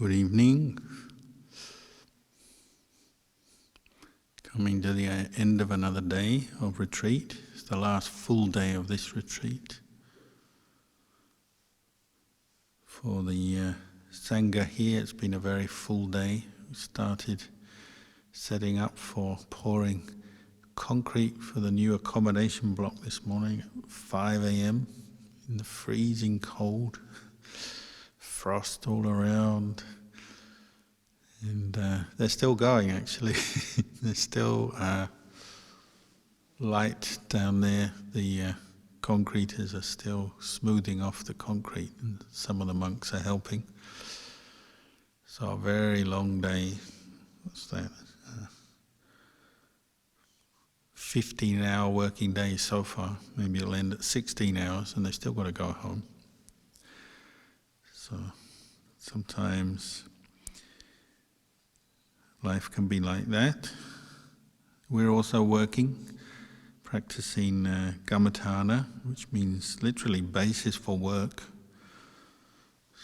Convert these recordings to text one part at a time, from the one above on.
Good evening. Coming to the end of another day of retreat. It's the last full day of this retreat. For the Sangha here, it's been a very full day. We started setting up for pouring concrete for the new accommodation block this morning at 5 a.m. in the freezing cold. Frost all around, and they're still going actually. There's still light down there. The concreters are still smoothing off the concrete, and some of the monks are helping. So a very long day. What's that? 15-hour working day so far. Maybe it'll end at 16 hours, and they've still got to go home. So sometimes life can be like that. We're also working, practicing Kammatthana, which means literally basis for work.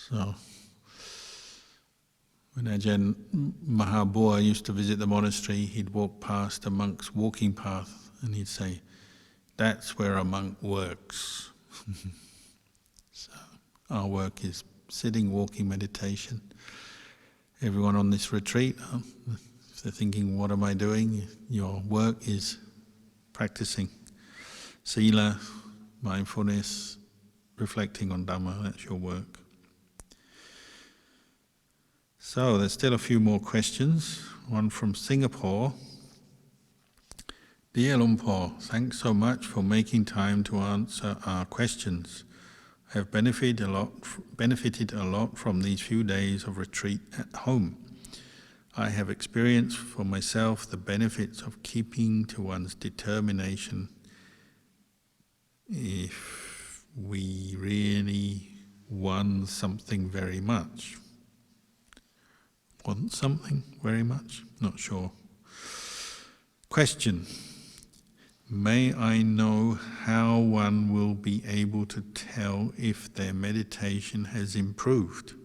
So when Ajahn Mahabua used to visit the monastery, he'd walk past a monk's walking path and he'd say, "That's where a monk works." So our work is sitting, walking, meditation. Everyone on this retreat, if they're thinking, what am I doing? Your work is practicing sila, mindfulness, reflecting on Dhamma. That's your work. So there's still a few more questions. One from Singapore. Dear Lumpur, thanks so much for making time to answer our questions. I have benefited a lot from these few days of retreat at home. I have experienced for myself the benefits of keeping to one's determination if we really want something very much. Want something very much? Not sure. Question. May I know how one will be able to tell if their meditation has improved?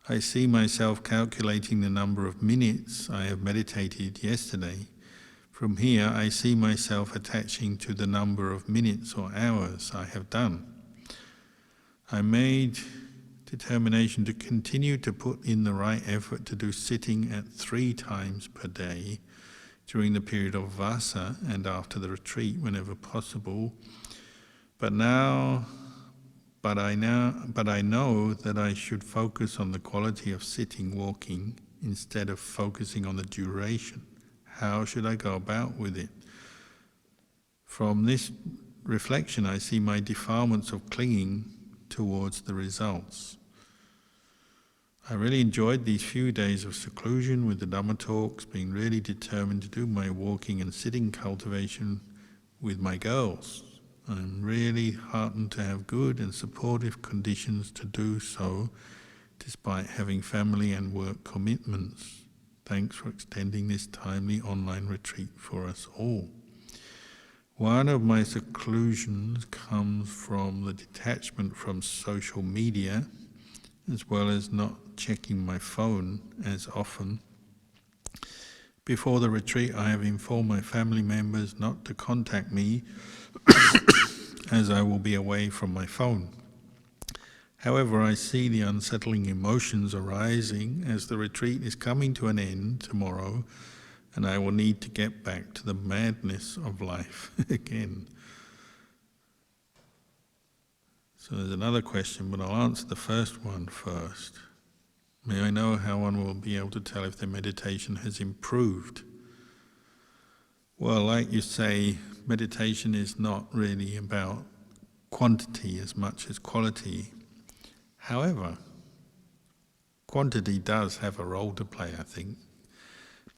I see myself calculating the number of minutes I have meditated yesterday. From here, I see myself attaching to the number of minutes or hours I have done. I made determination to continue to put in the right effort to do sitting at 3 times per day during the period of vasa and after the retreat whenever possible. But I know that I should focus on the quality of sitting, walking, instead of focusing on the duration. How should I go about with it? From this reflection, I see my defilements of clinging towards the results. I really enjoyed these few days of seclusion with the Dhamma talks, being really determined to do my walking and sitting cultivation with my girls. I'm really heartened to have good and supportive conditions to do so, despite having family and work commitments. Thanks for extending this timely online retreat for us all. One of my seclusions comes from the detachment from social media, as well as not checking my phone as often. Before the retreat, I have informed my family members not to contact me as I will be away from my phone. However, I see the unsettling emotions arising as the retreat is coming to an end tomorrow, and I will need to get back to the madness of life again. So there's another question, but I'll answer the first one first. May I know how one will be able to tell if their meditation has improved? Well, like you say, meditation is not really about quantity as much as quality. However, quantity does have a role to play, I think,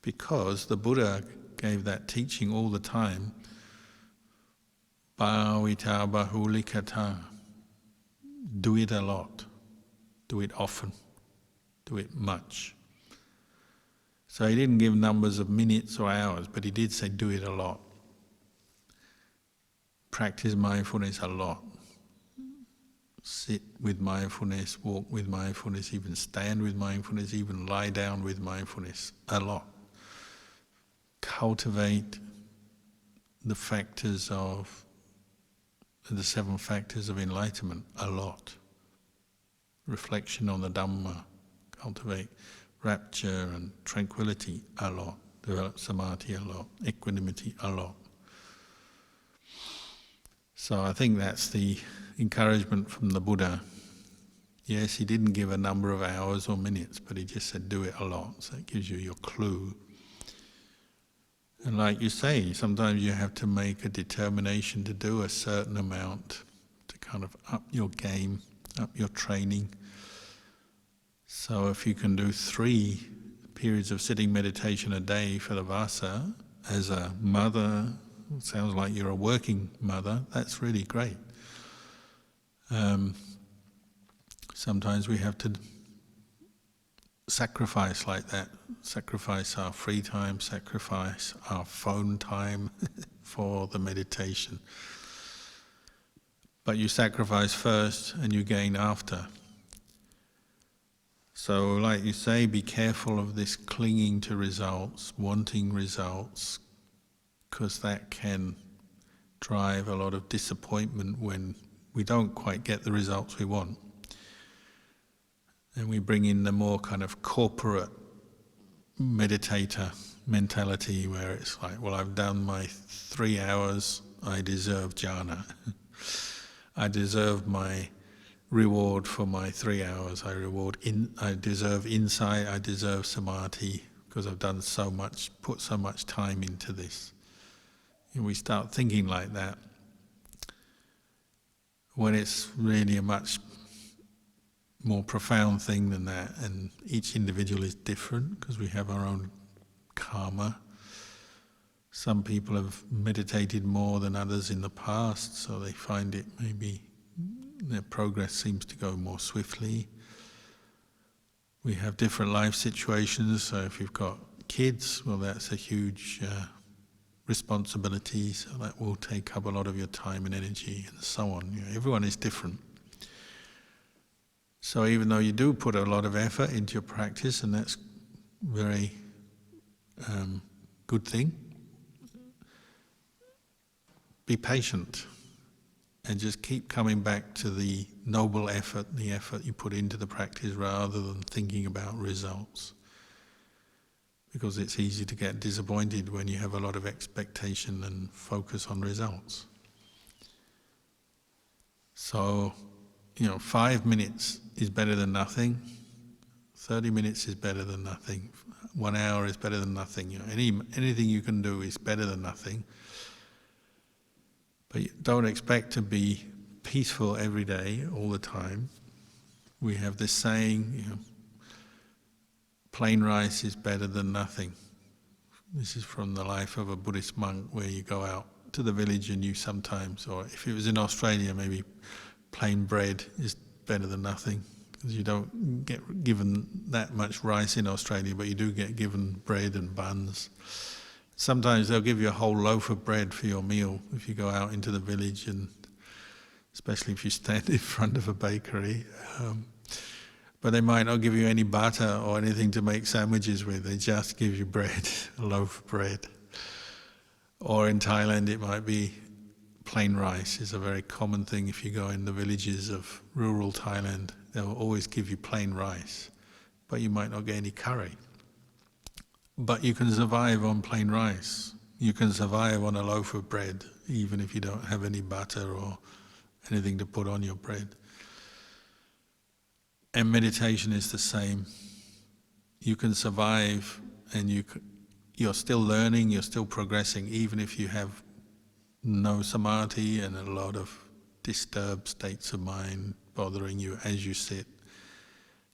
because the Buddha gave that teaching all the time, bhavita bahulikata. Do it a lot, do it often, do it much. So he didn't give numbers of minutes or hours, but he did say do it a lot. Practice mindfulness a lot. sit with mindfulness, walk with mindfulness, even stand with mindfulness, even lie down with mindfulness, a lot. Cultivate the seven factors of enlightenment, a lot. Reflection on the Dhamma, cultivate rapture and tranquility, a lot. Develop samadhi, a lot. Equanimity, a lot. So I think that's the encouragement from the Buddha. Yes, he didn't give a number of hours or minutes, but he just said do it a lot. So it gives you your clue. And like you say, sometimes you have to make a determination to do a certain amount to kind of up your game, up your training. So if you can do 3 periods of sitting meditation a day for the Vasa, as a mother, sounds like you're a working mother, that's really great. Sometimes we have to sacrifice like that, sacrifice our free time, sacrifice our phone time for the meditation. But you sacrifice first and you gain after. So like you say, be careful of this clinging to results, wanting results, because that can drive a lot of disappointment when we don't quite get the results we want. And we bring in the more kind of corporate meditator mentality where it's like, well, I've done my 3 hours, I deserve jhana. I deserve my reward for my 3 hours. I deserve insight, I deserve samadhi, because I've done so much, put so much time into this. And we start thinking like that when it's really a much more profound thing than that, and each individual is different because we have our own karma. Some people have meditated more than others in the past, so they find it maybe their progress seems to go more swiftly. We have different life situations, so if you've got kids, well, that's a huge responsibility, so that will take up a lot of your time and energy and so on. Everyone is different. So even though you do put a lot of effort into your practice, and that's very good thing, be patient and just keep coming back to the noble effort, the effort you put into the practice rather than thinking about results. Because it's easy to get disappointed when you have a lot of expectation and focus on results. So, 5 minutes is better than nothing, 30 minutes is better than nothing, 1 hour is better than nothing. Anything you can do is better than nothing. But you don't expect to be peaceful every day, all the time. We have this saying, plain rice is better than nothing. This is from the life of a Buddhist monk, where you go out to the village and you sometimes, or if it was in Australia, maybe plain bread is better than nothing, because you don't get given that much rice in Australia, but you do get given bread and buns. Sometimes they'll give you a whole loaf of bread for your meal if you go out into the village, and especially if you stand in front of a bakery. But they might not give you any butter or anything to make sandwiches with, they just give you bread, a loaf of bread. Or in Thailand it might be plain rice is a very common thing. If you go in the villages of rural Thailand, they'll always give you plain rice, but you might not get any curry. But you can survive on plain rice. You can survive on a loaf of bread, even if you don't have any butter or anything to put on your bread. And meditation is the same. You can survive, and you're still learning, you're still progressing, even if you have no samadhi and a lot of disturbed states of mind bothering you as you sit.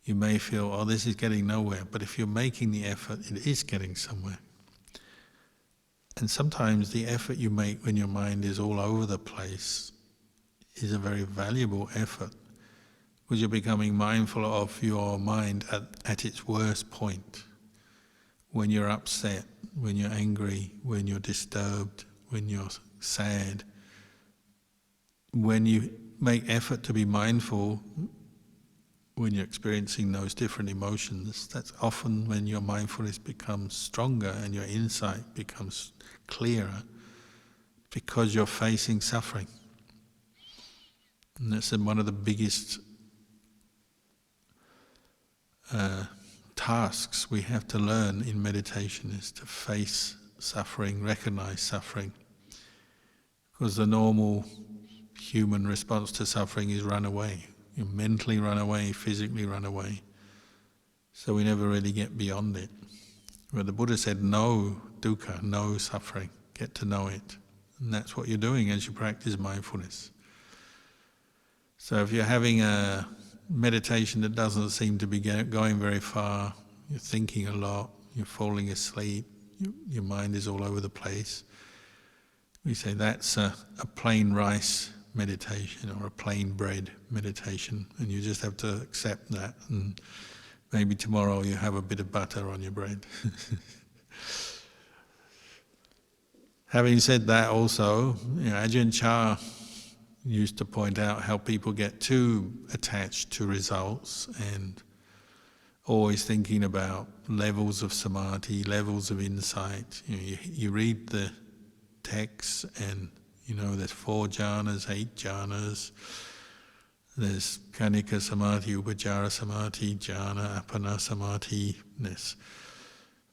You may feel, oh, this is getting nowhere, but if you're making the effort, it is getting somewhere. And sometimes the effort you make when your mind is all over the place is a very valuable effort, because you're becoming mindful of your mind at its worst point. When you're upset, when you're angry, when you're disturbed, when you're sad, when you make effort to be mindful when you're experiencing those different emotions, that's often when your mindfulness becomes stronger and your insight becomes clearer, because you're facing suffering. And that's one of the biggest tasks we have to learn in meditation, is to face suffering, recognize suffering. Because the normal human response to suffering is run away. You mentally run away, physically run away. So we never really get beyond it. But the Buddha said, know dukkha, know suffering, get to know it. And that's what you're doing as you practice mindfulness. So if you're having a meditation that doesn't seem to be going very far, you're thinking a lot, you're falling asleep, your mind is all over the place, we say that's a plain rice meditation or a plain bread meditation, and you just have to accept that, and maybe tomorrow you have a bit of butter on your bread. Having said that also, Ajahn Chah used to point out how people get too attached to results and always thinking about levels of samadhi, levels of insight. You read the texts and there's 4 jhanas, 8 jhanas. There's Kanika Samadhi, Upajara Samadhi, Jhana, Appana Samadhi. There's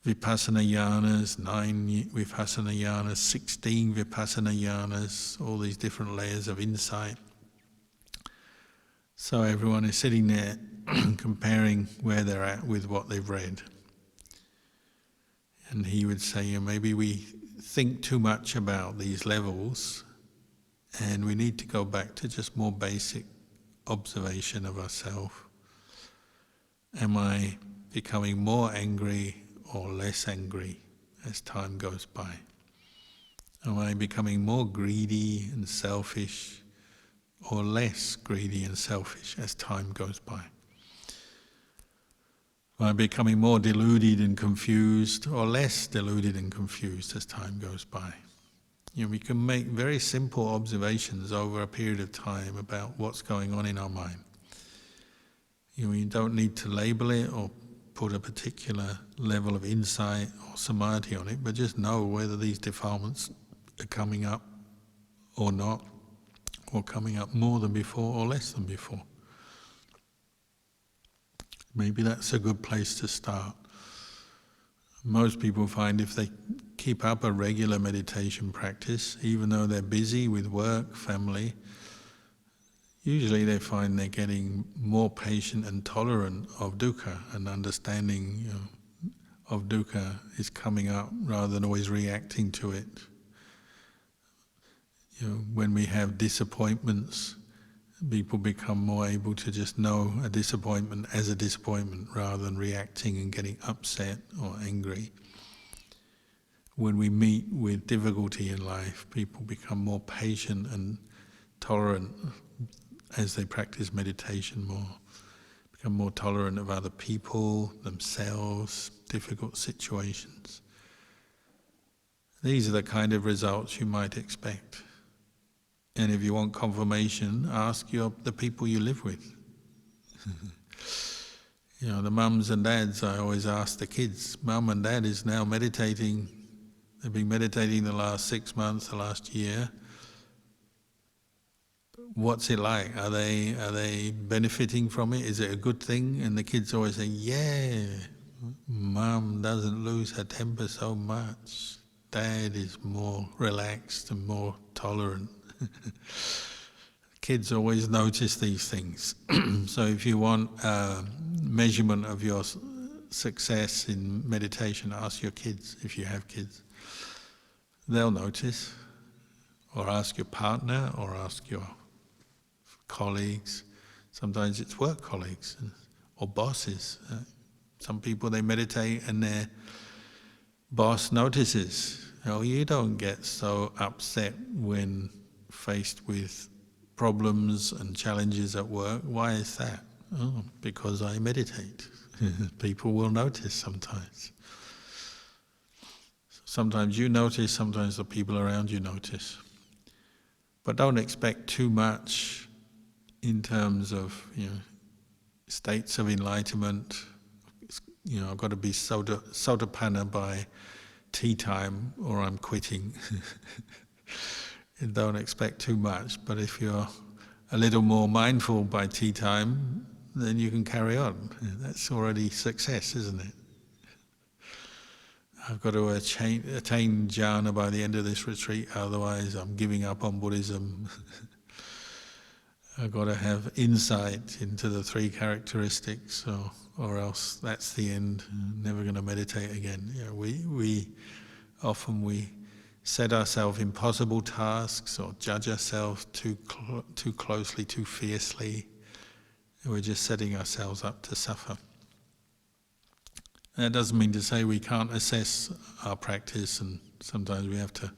Vipassana yanas, 9 Vipassana yanas, 16 Vipassana yanas, all these different layers of insight. So everyone is sitting there comparing where they're at with what they've read. And he would say, maybe we think too much about these levels, and we need to go back to just more basic observation of ourselves. Am I becoming more angry or less angry as time goes by? Am I becoming more greedy and selfish or less greedy and selfish as time goes by? Am I becoming more deluded and confused or less deluded and confused as time goes by? We can make very simple observations over a period of time about what's going on in our mind. You don't need to label it or put a particular level of insight or samadhi on it, but just know whether these defilements are coming up or not, or coming up more than before or less than before. Maybe that's a good place to start. Most people find if they keep up a regular meditation practice, even though they're busy with work, family, usually they find they're getting more patient and tolerant of dukkha, and understanding of dukkha is coming up rather than always reacting to it. When we have disappointments, people become more able to just know a disappointment as a disappointment rather than reacting and getting upset or angry. When we meet with difficulty in life, people become more patient and tolerant as they practice meditation more, become more tolerant of other people, themselves, difficult situations. These are the kind of results you might expect. And if you want confirmation, ask the people you live with. The mums and dads, I always ask the kids, Mum and Dad is now meditating, they've been meditating the last 6 months, the last year. What's it like? Are they benefiting from it? Is it a good thing? And the kids always say, yeah, Mum doesn't lose her temper so much. Dad is more relaxed and more tolerant. Kids always notice these things. So if you want measurement of your success in meditation, ask your kids, if you have kids. They'll notice. Or ask your partner, or ask your colleagues. Sometimes it's work colleagues or bosses. Some people, they meditate and their boss notices. You don't get so upset when faced with problems and challenges at work. Why is that? Oh, because I meditate. People will notice sometimes. Sometimes you notice, sometimes the people around you notice. But don't expect too much in terms of states of enlightenment. I've got to be sotapanna by tea time or I'm quitting. And don't expect too much, but if you're a little more mindful by tea time, then you can carry on. That's already success, isn't it? I've got to attain jhana by the end of this retreat, otherwise I'm giving up on Buddhism. I've got to have insight into the three characteristics, or else that's the end. I'm never going to meditate again. We often set ourselves impossible tasks or judge ourselves too closely, too fiercely. We're just setting ourselves up to suffer. That doesn't mean to say we can't assess our practice, and sometimes we have to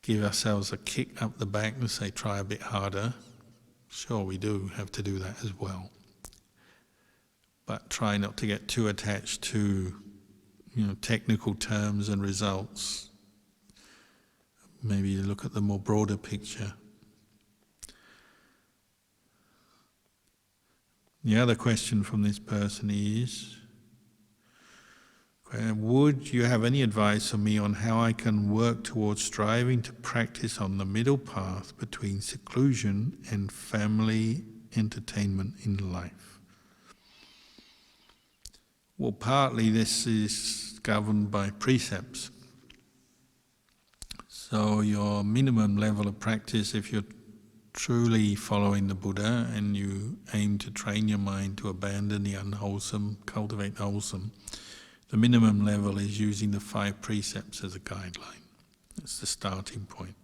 give ourselves a kick up the back and say, try a bit harder. Sure, we do have to do that as well. But try not to get too attached to technical terms and results. Maybe look at the more broader picture. The other question from this person is, would you have any advice for me on how I can work towards striving to practice on the middle path between seclusion and family entertainment in life? Well, partly this is governed by precepts. So your minimum level of practice, if you're truly following the Buddha and you aim to train your mind to abandon the unwholesome, cultivate the wholesome, the minimum level is using the 5 precepts as a guideline. That's the starting point.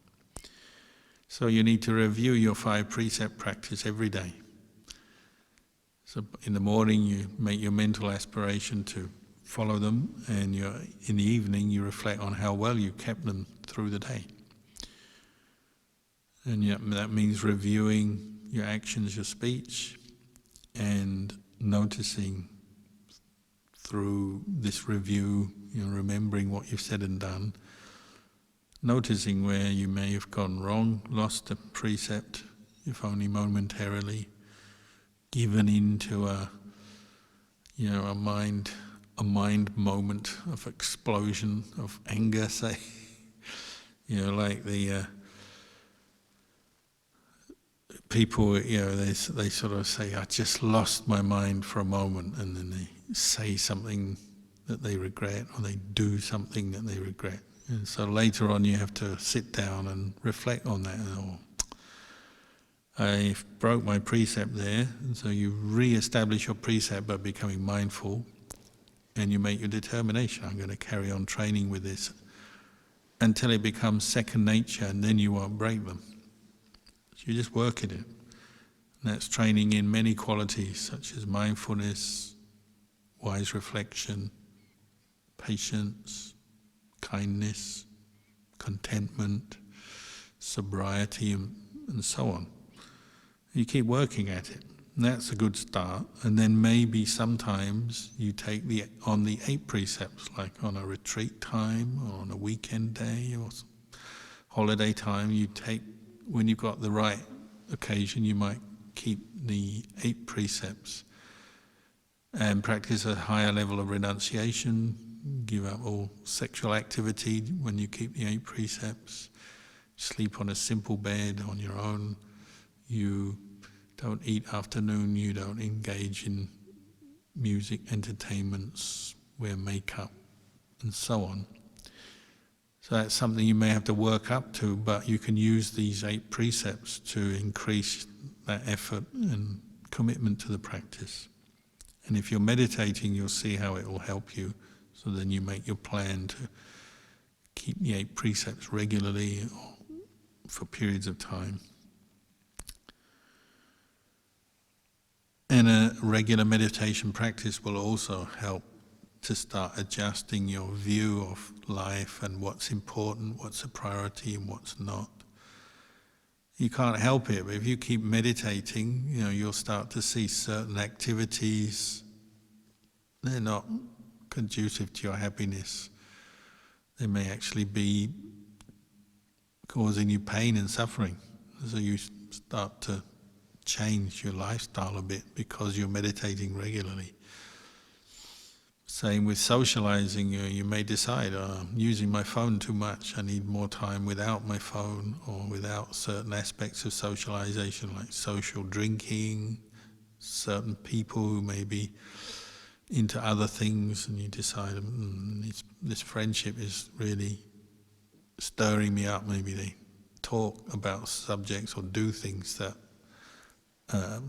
So you need to review your 5 precept practice every day. So in the morning you make your mental aspiration to follow them, and in the evening you reflect on how well you kept them through the day. And that means reviewing your actions, your speech, and noticing through this review, remembering what you've said and done, noticing where you may have gone wrong, lost a precept, if only momentarily, given into a mind moment of explosion of anger, say, like the people, they sort of say, I just lost my mind for a moment, and then they say something that they regret, or they do something that they regret. And so later on you have to sit down and reflect on that. I broke my precept there, and so you re-establish your precept by becoming mindful, and you make your determination, I'm going to carry on training with this until it becomes second nature, and then you won't break them. So you just work at it. And that's training in many qualities, such as mindfulness, wise reflection, patience, kindness, contentment, sobriety, and so on. You keep working at it. And that's a good start. And then maybe sometimes you take on the 8 precepts, like on a retreat time or on a weekend day or holiday time. When you've got the right occasion, you might keep the 8 precepts and practice a higher level of renunciation, give up all sexual activity when you keep the 8 precepts, sleep on a simple bed on your own, you don't eat afternoon, you don't engage in music, entertainments, wear makeup, and so on. So that's something you may have to work up to, but you can use these 8 precepts to increase that effort and commitment to the practice. And if you're meditating, you'll see how it will help you. So then you make your plan to keep the 8 precepts regularly or for periods of time. And a regular meditation practice will also help to start adjusting your view of life and what's important, what's a priority and what's not. You can't help it, but if you keep meditating, you'll start to see certain activities, they're not conducive to your happiness. They may actually be causing you pain and suffering. So you start to change your lifestyle a bit because you're meditating regularly. Same with socializing, you may decide, I'm using my phone too much, I need more time without my phone or without certain aspects of socialization like social drinking, certain people who may be into other things, and you decide this friendship is really stirring me up. Maybe they talk about subjects or do things that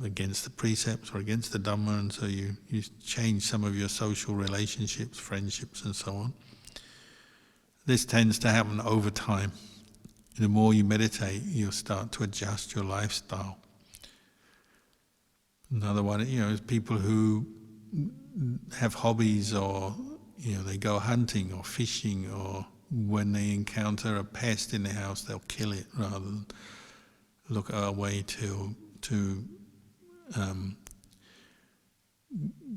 against the precepts or against the Dhamma, and so you change some of your social relationships, friendships and so on. This tends to happen over time. The more you meditate, you'll start to adjust your lifestyle. Another one, is people who have hobbies, or they go hunting or fishing, or when they encounter a pest in the house, they'll kill it rather than look at a way to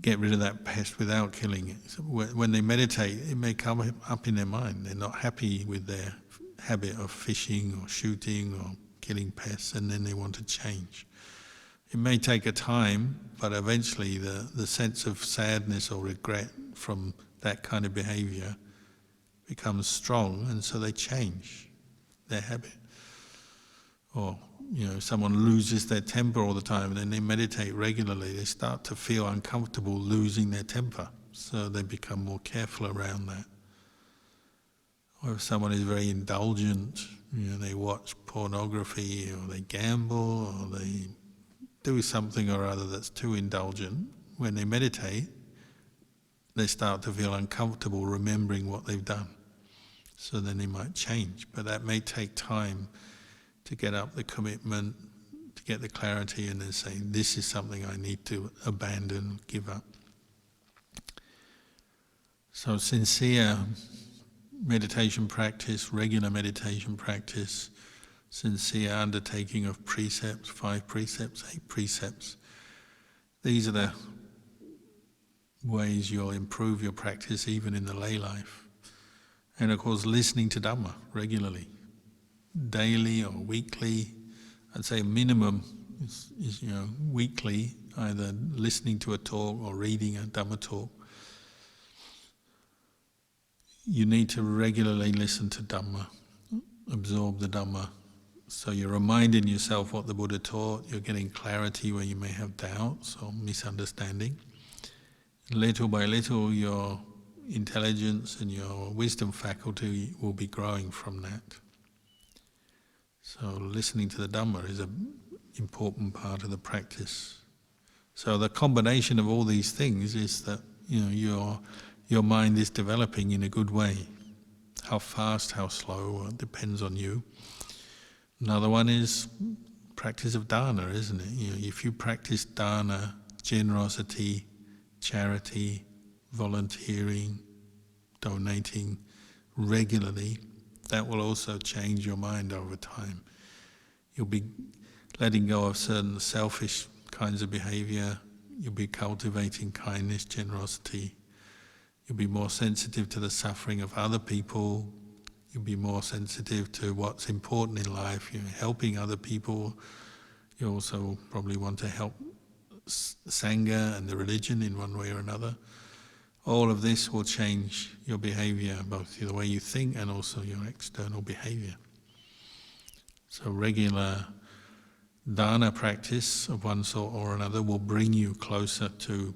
get rid of that pest without killing it. So when they meditate, it may come up in their mind. They're not happy with their habit of fishing or shooting or killing pests, and then they want to change. It may take a time, but eventually the sense of sadness or regret from that kind of behavior becomes strong, and so they change their habit. Or, someone loses their temper all the time, and then they meditate regularly, they start to feel uncomfortable losing their temper, so they become more careful around that. Or if someone is very indulgent, they watch pornography, or they gamble, or they do something or other that's too indulgent, when they meditate, they start to feel uncomfortable remembering what they've done. So then they might change, but that may take time to get up the commitment, to get the clarity, and then say, this is something I need to abandon, give up. So sincere meditation practice, regular meditation practice, sincere undertaking of precepts, 5 precepts, 8 precepts. These are the ways you'll improve your practice even in the lay life. And of course, listening to Dhamma regularly, daily or weekly. I'd say minimum is weekly, either listening to a talk or reading a Dhamma talk. You need to regularly listen to Dhamma, absorb the Dhamma. So you're reminding yourself what the Buddha taught, you're getting clarity where you may have doubts or misunderstanding. Little by little, your intelligence and your wisdom faculty will be growing from that. So listening to the Dhamma is an important part of the practice. So the combination of all these things is that your mind is developing in a good way. How fast, how slow, it depends on you. Another one is practice of dana, isn't it? If you practice dana, generosity, charity, volunteering, donating regularly, that will also change your mind over time. You'll be letting go of certain selfish kinds of behavior. You'll be cultivating kindness, generosity. You'll be more sensitive to the suffering of other people. You'll be more sensitive to what's important in life, helping other people. You also probably want to help Sangha and the religion in one way or another. All of this will change your behavior, both the way you think and also your external behavior. So regular dana practice of one sort or another will bring you closer to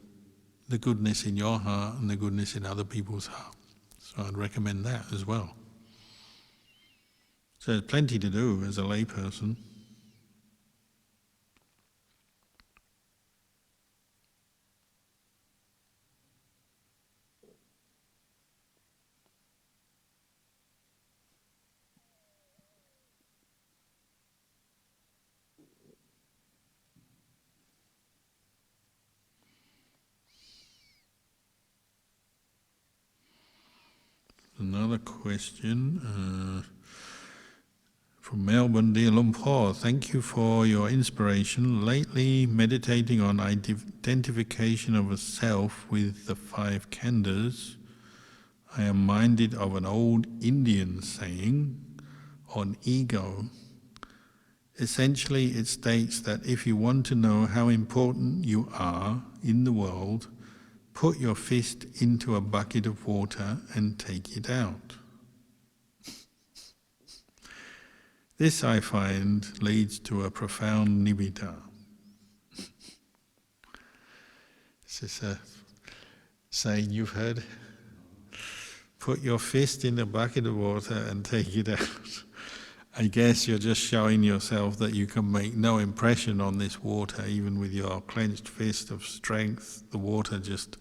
the goodness in your heart and the goodness in other people's heart. So I'd recommend that as well. So there's plenty to do as a layperson. Another question from Melbourne, dear Lumpur, thank you for your inspiration. Lately, meditating on identification of a self with the 5 khandhas, I am minded of an old Indian saying on ego. Essentially, it states that if you want to know how important you are in the world, put your fist into a bucket of water and take it out. This, I find, leads to a profound nibbida. This is a saying you've heard. Put your fist in a bucket of water and take it out. I guess you're just showing yourself that you can make no impression on this water, even with your clenched fist of strength. The water just,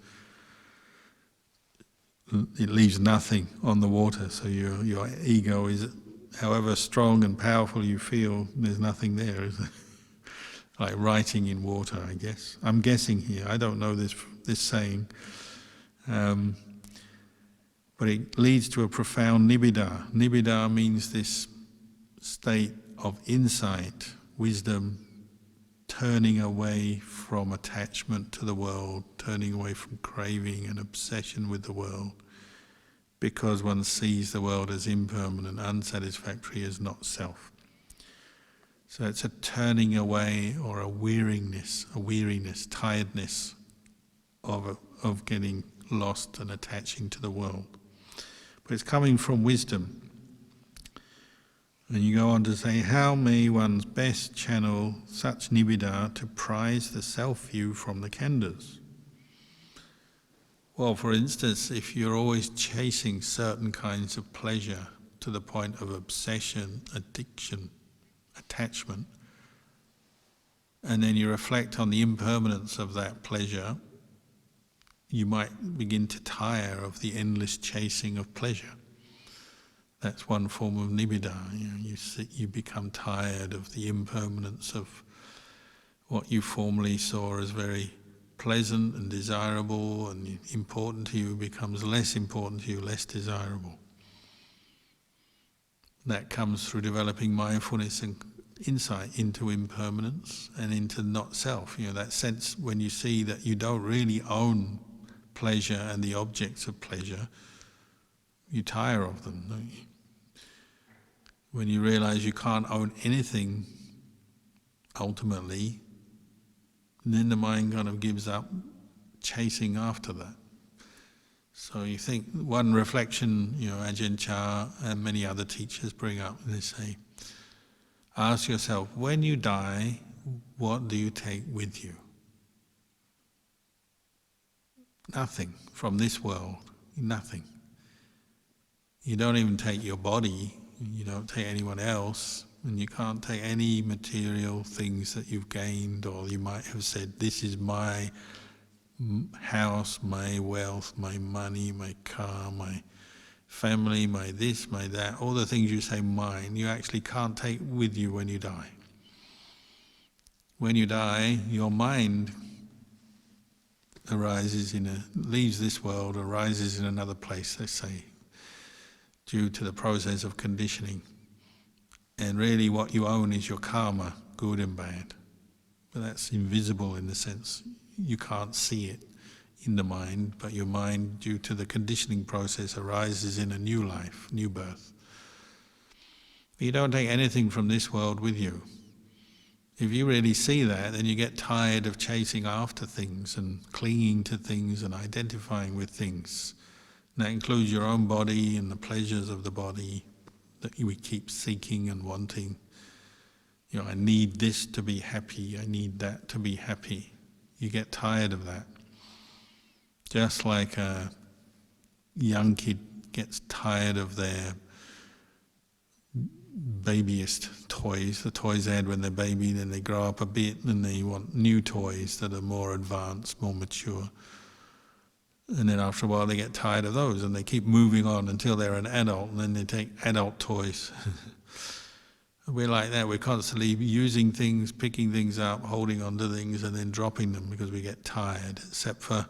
it leaves nothing on the water. So your ego is, however strong and powerful you feel, there's nothing there, is there? Like writing in water, I guess. I'm guessing here. I don't know this saying. But it leads to a profound nibbida. Nibbida means this state of insight, wisdom, turning away from attachment to the world, turning away from craving and obsession with the world, because one sees the world as impermanent, unsatisfactory, as not self. So it's a turning away or a weariness, tiredness of getting lost and attaching to the world. But it's coming from wisdom. And you go on to say, how may one best channel such nibbida to prize the self-view from the khandhas? Well, for instance, if you're always chasing certain kinds of pleasure to the point of obsession, addiction, attachment, and then you reflect on the impermanence of that pleasure, you might begin to tire of the endless chasing of pleasure. That's one form of nibbida. You become tired of the impermanence of what you formerly saw as very pleasant and desirable and important to you becomes less important to you, less desirable. That comes through developing mindfulness and insight into impermanence and into not self. That sense when you see that you don't really own pleasure and the objects of pleasure, you tire of them, don't you? When you realize you can't own anything ultimately, then the mind kind of gives up chasing after that. So you think one reflection, Ajahn Chah and many other teachers bring up, they say, ask yourself, when you die, what do you take with you? Nothing from this world, nothing. You don't even take your body, you don't take anyone else, and you can't take any material things that you've gained, or you might have said, this is my house, my wealth, my money, my car, my family, my this, my that, all the things you say mine, you actually can't take with you when you die. When you die, your mind leaves this world, arises in another place, let's say, due to the process of conditioning. And really what you own is your karma, good and bad. But that's invisible in the sense you can't see it in the mind, but your mind, due to the conditioning process, arises in a new life, new birth. You don't take anything from this world with you. If you really see that, then you get tired of chasing after things and clinging to things and identifying with things. And that includes your own body and the pleasures of the body that we keep seeking and wanting. I need this to be happy, I need that to be happy. You get tired of that. Just like a young kid gets tired of their babyest toys, the toys they had when they're baby, then they grow up a bit and they want new toys that are more advanced, more mature. And then after a while they get tired of those and they keep moving on until they're an adult, and then they take adult toys. We're like that, we're constantly using things, picking things up, holding on to things and then dropping them because we get tired, except for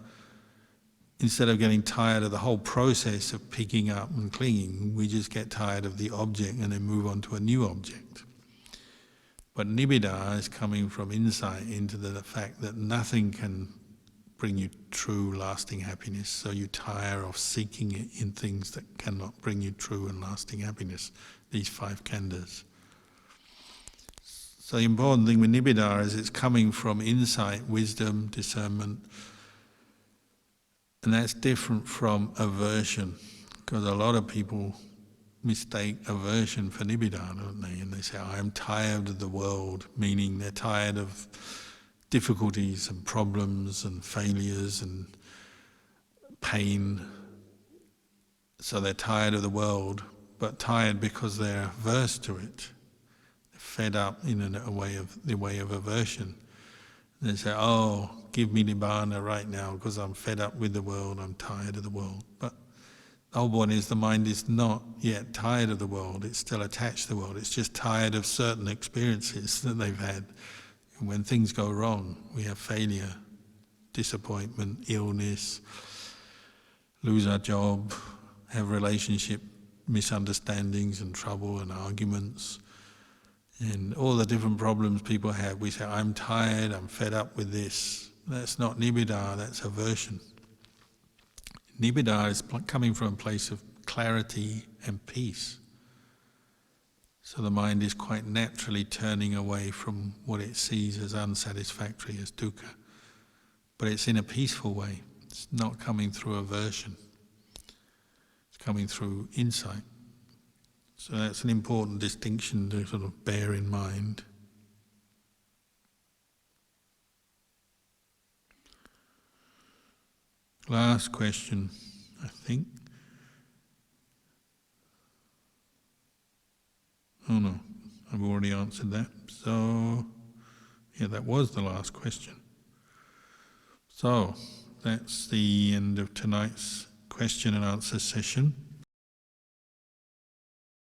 instead of getting tired of the whole process of picking up and clinging, we just get tired of the object and then move on to a new object. But nibbida is coming from insight into the fact that nothing can bring you true, lasting happiness, so you tire of seeking it in things that cannot bring you true and lasting happiness, these 5 khandhas. So the important thing with nibbida is it's coming from insight, wisdom, discernment, and that's different from aversion, because a lot of people mistake aversion for nibbida, don't they? And they say, I'm tired of the world, meaning they're tired of difficulties and problems and failures and pain. So they're tired of the world, but tired because they're averse to it. They're fed up in the way of aversion. And they say, oh, give me nibbana right now because I'm fed up with the world, I'm tired of the world. But the whole point is the mind is not yet tired of the world, it's still attached to the world, it's just tired of certain experiences that they've had. And when things go wrong, we have failure, disappointment, illness, lose our job, have relationship misunderstandings and trouble and arguments, and all the different problems people have. We say, I'm tired, I'm fed up with this. That's not nibbida, that's aversion. Nibbida is coming from a place of clarity and peace. So the mind is quite naturally turning away from what it sees as unsatisfactory, as dukkha. But it's in a peaceful way. It's not coming through aversion. It's coming through insight. So that's an important distinction to sort of bear in mind. Last question, I think. Oh no, I've already answered that. So, yeah, that was the last question. So, that's the end of tonight's question and answer session.